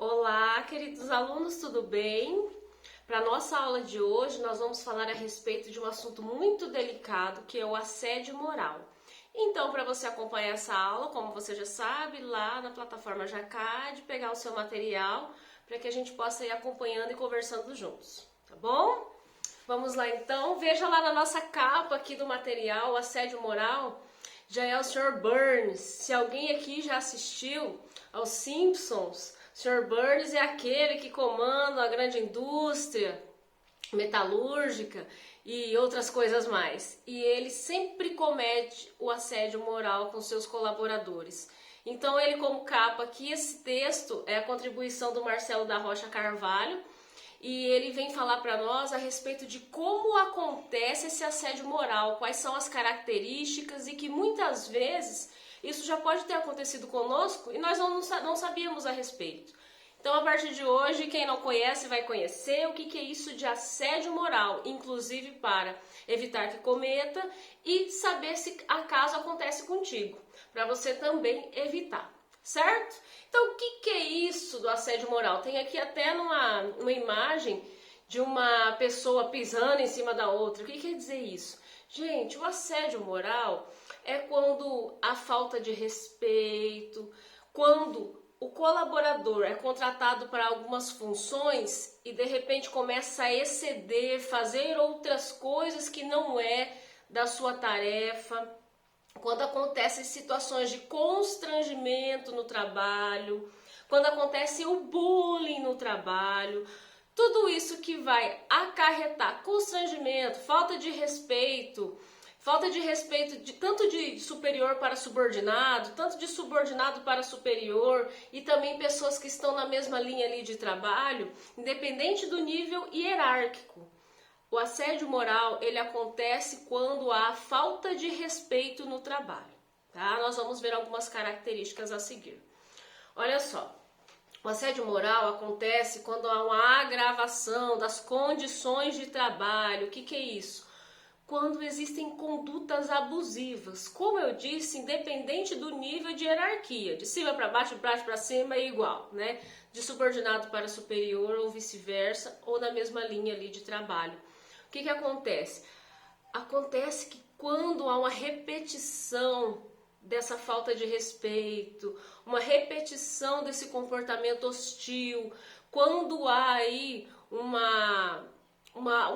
Olá, queridos alunos, tudo bem? Para a nossa aula de hoje, nós vamos falar a respeito de um assunto muito delicado, que é o assédio moral. Então, para você acompanhar essa aula, como você já sabe, lá na plataforma Jacad, pegar o seu material, para que a gente possa ir acompanhando e conversando juntos, tá bom? Vamos lá então, veja lá na nossa capa aqui do material, o assédio moral, já é o Sr. Burns. Se alguém aqui já assistiu aos Simpsons, Sr. Burns é aquele que comanda a grande indústria metalúrgica e outras coisas mais. E ele sempre comete o assédio moral com seus colaboradores. Então ele como capa aqui, esse texto é a contribuição do Marcelo da Rocha Carvalho, e ele vem falar para nós a respeito de como acontece esse assédio moral, quais são as características e que muitas vezes isso já pode ter acontecido conosco e nós não sabíamos a respeito. Então, a partir de hoje, quem não conhece vai conhecer o que é isso de assédio moral, inclusive para evitar que cometa e saber se acaso acontece contigo, para você também evitar. Certo? Então, o que é isso do assédio moral? Tem aqui até uma imagem de uma pessoa pisando em cima da outra. O que quer dizer isso? Gente, o assédio moral é quando há falta de respeito, quando o colaborador é contratado para algumas funções e de repente começa a exceder, fazer outras coisas que não é da sua tarefa. Quando acontecem situações de constrangimento no trabalho, quando acontece o bullying no trabalho, tudo isso que vai acarretar constrangimento, falta de respeito tanto de superior para subordinado, tanto de subordinado para superior e também pessoas que estão na mesma linha ali de trabalho, independente do nível hierárquico. O assédio moral, ele acontece quando há falta de respeito no trabalho, tá? Nós vamos ver algumas características a seguir. Olha só, o assédio moral acontece quando há uma agravação das condições de trabalho. O que é isso? Quando existem condutas abusivas. Como eu disse, independente do nível de hierarquia, de cima para baixo, de baixo para cima é igual, né? De subordinado para superior ou vice-versa, ou na mesma linha ali de trabalho. O que acontece? Acontece que quando há uma repetição dessa falta de respeito, uma repetição desse comportamento hostil, quando há aí um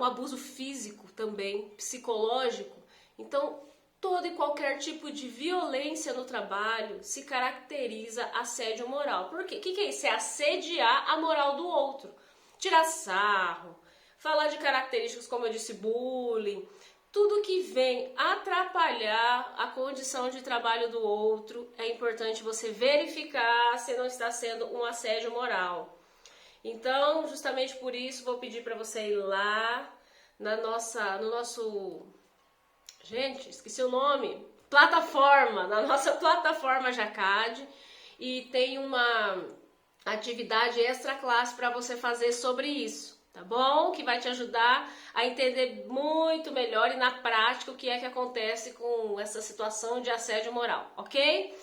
abuso físico também, psicológico, então todo e qualquer tipo de violência no trabalho se caracteriza assédio moral. Por quê? O que é isso? É assediar a moral do outro, tirar sarro, falar de características, como eu disse, bullying, tudo que vem atrapalhar a condição de trabalho do outro, é importante você verificar se não está sendo um assédio moral. Então, justamente por isso, vou pedir para você ir lá no nosso, gente, esqueci o nome, na nossa plataforma Jacad, e tem uma atividade extra classe para você fazer sobre isso. Tá bom? Que vai te ajudar a entender muito melhor e na prática o que é que acontece com essa situação de assédio moral, ok?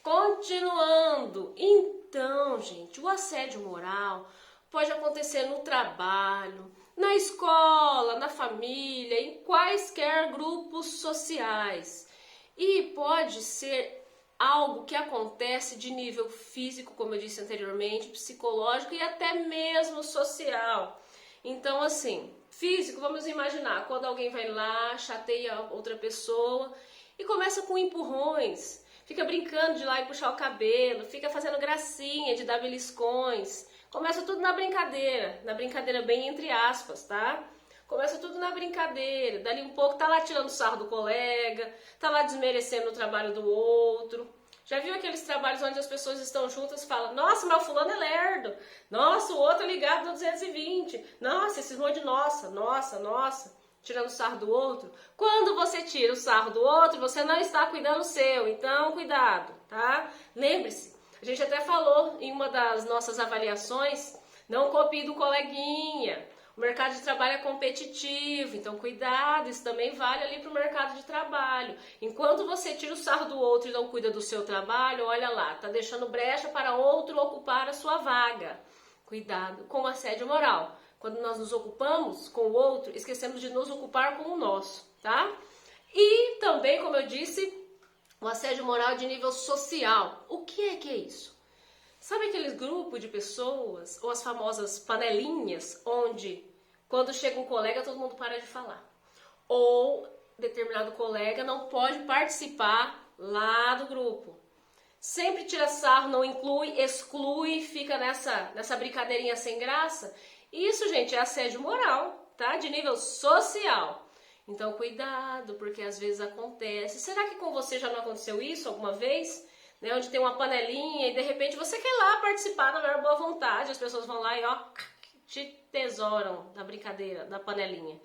Continuando, então, gente, o assédio moral pode acontecer no trabalho, na escola, na família, em quaisquer grupos sociais. E pode ser algo que acontece de nível físico, como eu disse anteriormente, psicológico e até mesmo social. Então, assim, físico, vamos imaginar, quando alguém vai lá, chateia outra pessoa e começa com empurrões, fica brincando de ir lá e puxar o cabelo, fica fazendo gracinha de dar beliscões, começa tudo na brincadeira bem entre aspas, tá? Começa tudo na brincadeira, dali um pouco tá lá tirando sarro do colega, tá lá desmerecendo o trabalho do outro. Já viu aqueles trabalhos onde as pessoas estão juntas e falam: nossa, mas o fulano é lerdo, nossa, o outro é ligado no 220, nossa, esses monte de nossa, tirando sarro do outro. Quando você tira o sarro do outro, você não está cuidando do seu, então cuidado, tá? Lembre-se, a gente até falou em uma das nossas avaliações, não copie do coleguinha. O mercado de trabalho é competitivo, então cuidado, isso também vale ali para o mercado de trabalho. Enquanto você tira o sarro do outro e não cuida do seu trabalho, olha lá, tá deixando brecha para outro ocupar a sua vaga. Cuidado com o assédio moral. Quando nós nos ocupamos com o outro, esquecemos de nos ocupar com o nosso, tá? E também, como eu disse, o assédio moral de nível social. O que é isso? Sabe aquele grupo de pessoas, ou as famosas panelinhas, onde quando chega um colega todo mundo para de falar? Ou determinado colega não pode participar lá do grupo. Sempre tira sarro, não inclui, exclui, fica nessa brincadeirinha sem graça. Isso, gente, é assédio moral, tá? De nível social. Então, cuidado, porque às vezes acontece. Será que com você já não aconteceu isso alguma vez? Né? Onde tem uma panelinha e de repente você quer ir lá participar na maior boa vontade. As pessoas vão lá e ó, te tesouram da brincadeira, da panelinha.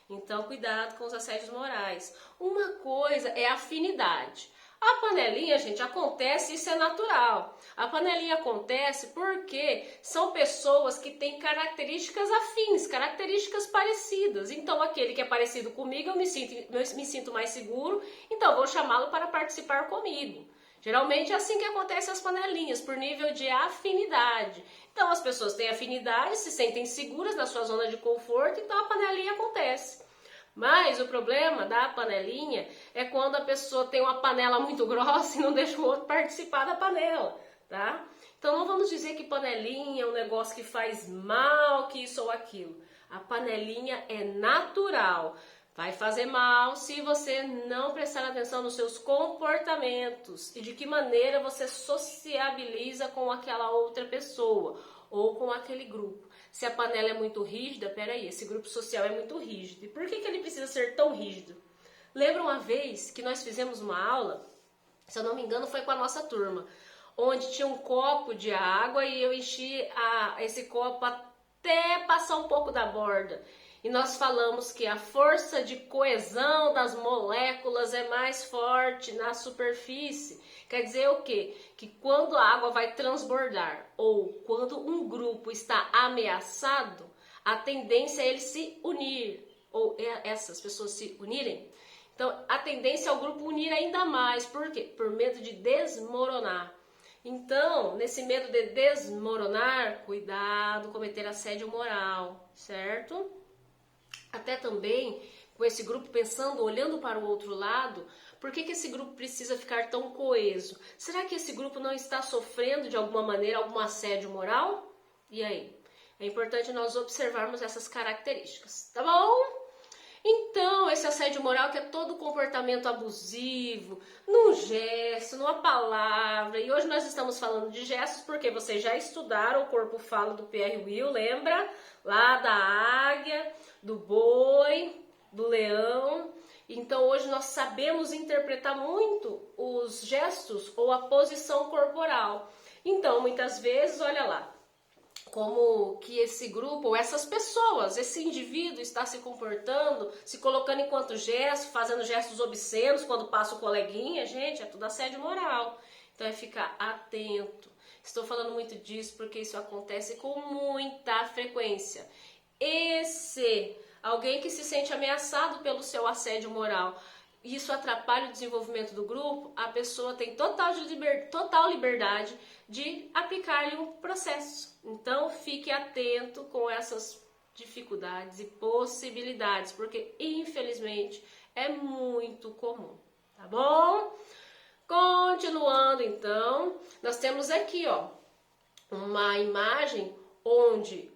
Então, cuidado com os assédios morais. Uma coisa é afinidade. A panelinha, gente, acontece, isso é natural. A panelinha acontece porque são pessoas que têm características afins, características parecidas. Então, aquele que é parecido comigo, eu me sinto mais seguro, então vou chamá-lo para participar comigo. Geralmente é assim que acontece as panelinhas, por nível de afinidade. Então, as pessoas têm afinidade, se sentem seguras na sua zona de conforto, então a panelinha acontece. Mas o problema da panelinha é quando a pessoa tem uma panela muito grossa e não deixa o outro participar da panela, tá? Então não vamos dizer que panelinha é um negócio que faz mal, que isso ou aquilo. A panelinha é natural. Vai fazer mal se você não prestar atenção nos seus comportamentos e de que maneira você sociabiliza com aquela outra pessoa ou com aquele grupo. Se a panela é muito rígida, peraí, esse grupo social é muito rígido. E por que ele precisa ser tão rígido? Lembra uma vez que nós fizemos uma aula, se eu não me engano foi com a nossa turma, onde tinha um copo de água e eu enchi esse copo até passar um pouco da borda. E nós falamos que a força de coesão das moléculas é mais forte na superfície. Quer dizer o quê? Que quando a água vai transbordar ou quando um grupo está ameaçado, a tendência é ele se unir, ou essas pessoas se unirem. Então, a tendência é o grupo unir ainda mais. Por quê? Por medo de desmoronar. Então, nesse medo de desmoronar, cuidado, cometer assédio moral, certo? Até também com esse grupo pensando, olhando para o outro lado, por que esse grupo precisa ficar tão coeso? Será que esse grupo não está sofrendo de alguma maneira algum assédio moral? E aí? É importante nós observarmos essas características, tá bom? Então, esse assédio moral que é todo comportamento abusivo, num gesto, numa palavra, e hoje nós estamos falando de gestos porque vocês já estudaram o corpo fala do Pierre Will, lembra? Lá da águia, do boi, do leão. Então hoje nós sabemos interpretar muito os gestos ou a posição corporal. Então muitas vezes, olha lá, como que esse grupo, ou essas pessoas, esse indivíduo está se comportando, se colocando enquanto gesto, fazendo gestos obscenos quando passa o coleguinha, gente, é tudo assédio moral. Então é ficar atento. Estou falando muito disso porque isso acontece com muita frequência. E se alguém que se sente ameaçado pelo seu assédio moral, isso atrapalha o desenvolvimento do grupo, a pessoa tem total liberdade de aplicar-lhe um processo. Então fique atento com essas dificuldades e possibilidades, porque infelizmente é muito comum, tá bom? Continuando então, nós temos aqui ó, uma imagem onde,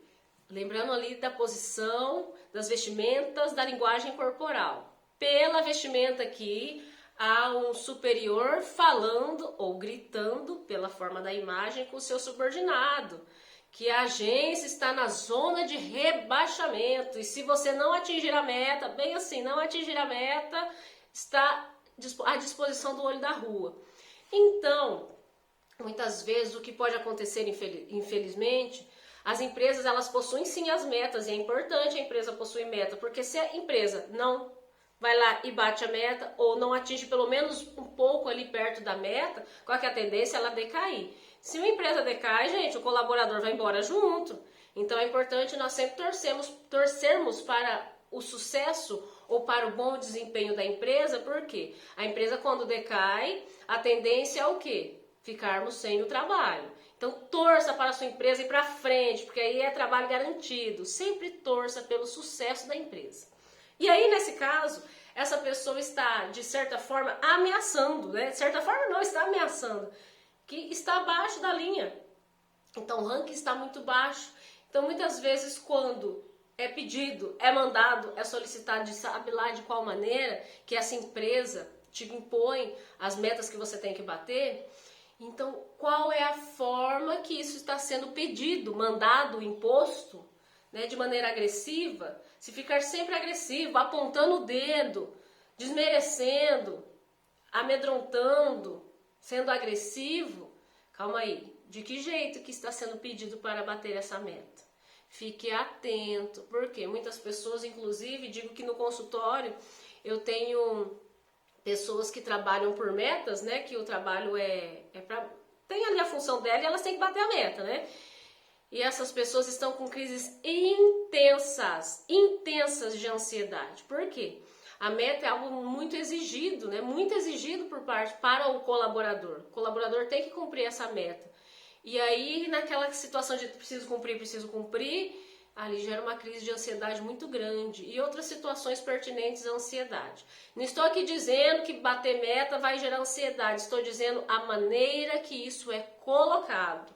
lembrando ali da posição, das vestimentas, da linguagem corporal. Pela vestimenta aqui, há um superior falando ou gritando, pela forma da imagem, com o seu subordinado, que a agência está na zona de rebaixamento. E se você não atingir a meta, bem assim, não atingir a meta, está à disposição do olho da rua. Então, muitas vezes o que pode acontecer, infelizmente, as empresas elas possuem sim as metas, e é importante a empresa possuir meta, porque se a empresa não vai lá e bate a meta, ou não atinge pelo menos um pouco ali perto da meta, qual que é a tendência? Ela decair. Se uma empresa decai, gente, o colaborador vai embora junto. Então é importante nós sempre torcermos para o sucesso ou para o bom desempenho da empresa, porque a empresa quando decai, a tendência é o quê? Ficarmos sem o trabalho. Então torça para a sua empresa ir para frente, porque aí é trabalho garantido. Sempre torça pelo sucesso da empresa. E aí nesse caso, essa pessoa está de certa forma ameaçando, né? De certa forma não, está ameaçando, que está abaixo da linha. Então o ranking está muito baixo. Então muitas vezes quando é pedido, é mandado, é solicitado, de sabe lá de qual maneira que essa empresa te impõe as metas que você tem que bater. Então, qual é a forma que isso está sendo pedido, mandado, imposto, né, de maneira agressiva? Se ficar sempre agressivo, apontando o dedo, desmerecendo, amedrontando, sendo agressivo, calma aí, de que jeito que está sendo pedido para bater essa meta? Fique atento, porque muitas pessoas, inclusive, digo que no consultório eu tenho pessoas que trabalham por metas, né? Que o trabalho tem ali a função dela e elas têm que bater a meta, né? E essas pessoas estão com crises intensas de ansiedade. Por quê? A meta é algo muito exigido, né? Muito exigido para o colaborador. O colaborador tem que cumprir essa meta. E aí, naquela situação de preciso cumprir, ali gera uma crise de ansiedade muito grande e outras situações pertinentes à ansiedade. Não estou aqui dizendo que bater meta vai gerar ansiedade, estou dizendo a maneira que isso é colocado.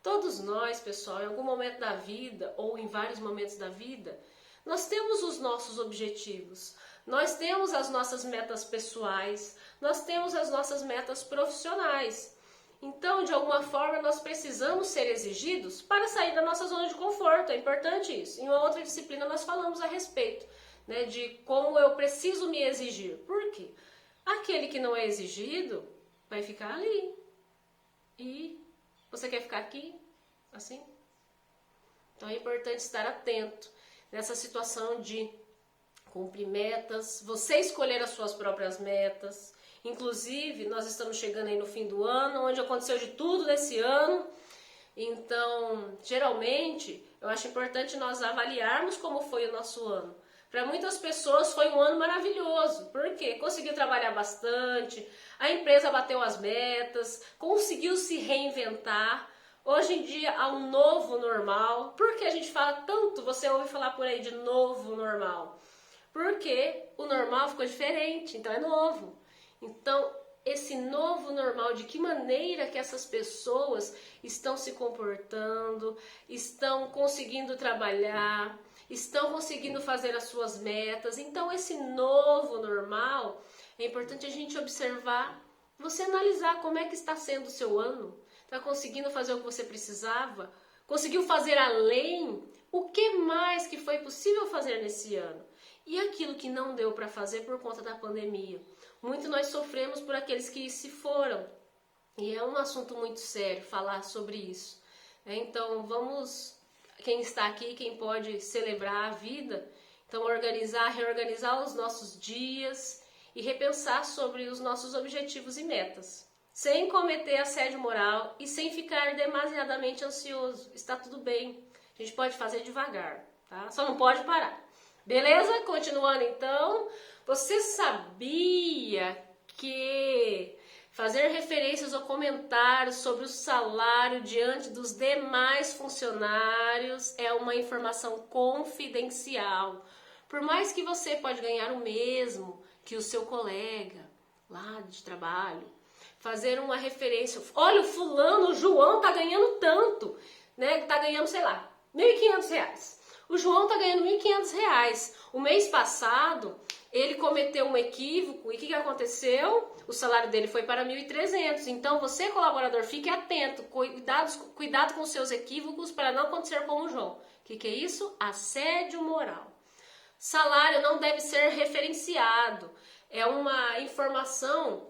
Todos nós, pessoal, em algum momento da vida ou em vários momentos da vida, nós temos os nossos objetivos, nós temos as nossas metas pessoais, nós temos as nossas metas profissionais. Então, de alguma forma, nós precisamos ser exigidos para sair da nossa zona de conforto. É importante isso. Em uma outra disciplina, nós falamos a respeito, né, de como eu preciso me exigir. Por quê? Aquele que não é exigido vai ficar ali. E você quer ficar aqui? Assim? Então, é importante estar atento nessa situação de cumprir metas, você escolher as suas próprias metas. Inclusive, nós estamos chegando aí no fim do ano, onde aconteceu de tudo nesse ano. Então, geralmente, eu acho importante nós avaliarmos como foi o nosso ano. Para muitas pessoas foi um ano maravilhoso. Por quê? Conseguiu trabalhar bastante, a empresa bateu as metas, conseguiu se reinventar. Hoje em dia há um novo normal. Por que a gente fala tanto, você ouve falar por aí de novo normal? Porque o normal ficou diferente, então é novo. Então, esse novo normal, de que maneira que essas pessoas estão se comportando, estão conseguindo trabalhar, estão conseguindo fazer as suas metas. Então, esse novo normal, é importante a gente observar, você analisar como é que está sendo o seu ano. Está conseguindo fazer o que você precisava? Conseguiu fazer além? O que mais que foi possível fazer nesse ano? E aquilo que não deu para fazer por conta da pandemia? Muito nós sofremos por aqueles que se foram. E é um assunto muito sério falar sobre isso. Então vamos, quem está aqui, quem pode celebrar a vida, então reorganizar os nossos dias e repensar sobre os nossos objetivos e metas. Sem cometer assédio moral e sem ficar demasiadamente ansioso. Está tudo bem. A gente pode fazer devagar, tá? Só não pode parar. Beleza? Continuando então, você sabia que fazer referências ou comentários sobre o salário diante dos demais funcionários é uma informação confidencial? Por mais que você pode ganhar o mesmo que o seu colega lá de trabalho, fazer uma referência, olha, o fulano, o João tá ganhando tanto, né? Tá ganhando, sei lá, R$1.500. O João tá ganhando R$1.500. O mês passado, ele cometeu um equívoco e o que aconteceu? O salário dele foi para 1.300. Então, você, colaborador, fique atento. Cuidado com os seus equívocos para não acontecer como o João. O que é isso? Assédio moral. Salário não deve ser referenciado. É uma informação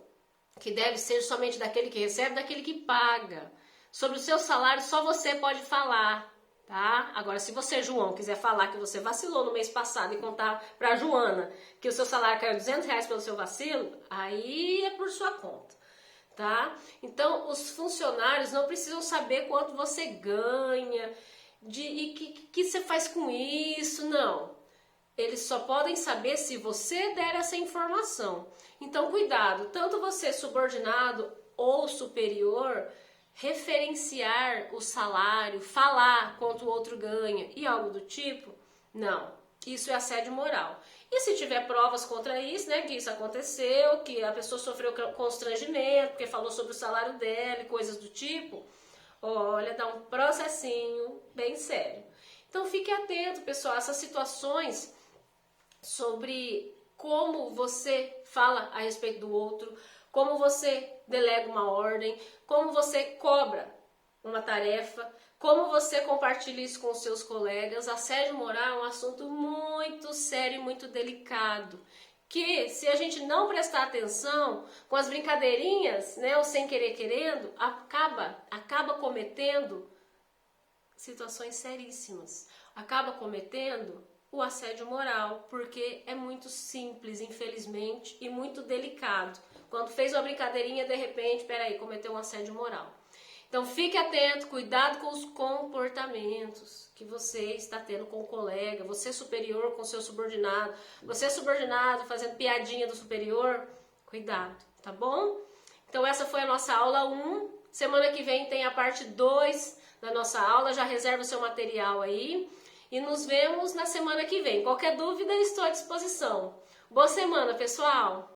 que deve ser somente daquele que recebe, daquele que paga. Sobre o seu salário, só você pode falar. Tá? Agora, se você, João, quiser falar que você vacilou no mês passado e contar para Joana que o seu salário caiu R$200 pelo seu vacilo, aí é por sua conta, tá? Então, os funcionários não precisam saber quanto você ganha. e que você faz com isso? Não. Eles só podem saber se você der essa informação. Então, cuidado, tanto você subordinado ou superior, referenciar o salário, falar quanto o outro ganha e algo do tipo, não. Isso é assédio moral. E se tiver provas contra isso, né, que isso aconteceu, que a pessoa sofreu constrangimento, porque falou sobre o salário dela e coisas do tipo, olha, dá um processinho bem sério. Então fique atento, pessoal, a essas situações sobre como você fala a respeito do outro, como você delega uma ordem, como você cobra uma tarefa, como você compartilha isso com os seus colegas. Assédio moral é um assunto muito sério e muito delicado, que se a gente não prestar atenção com as brincadeirinhas, né, ou sem querer querendo, acaba cometendo situações seríssimas. Acaba cometendo o assédio moral, porque é muito simples, infelizmente, e muito delicado. Quando fez uma brincadeirinha, de repente, peraí, cometeu um assédio moral. Então fique atento, cuidado com os comportamentos que você está tendo com o colega, você superior com seu subordinado, você subordinado fazendo piadinha do superior, cuidado, tá bom? Então essa foi a nossa aula 1, semana que vem tem a parte 2 da nossa aula, já reserva o seu material aí e nos vemos na semana que vem. Qualquer dúvida, estou à disposição. Boa semana, pessoal!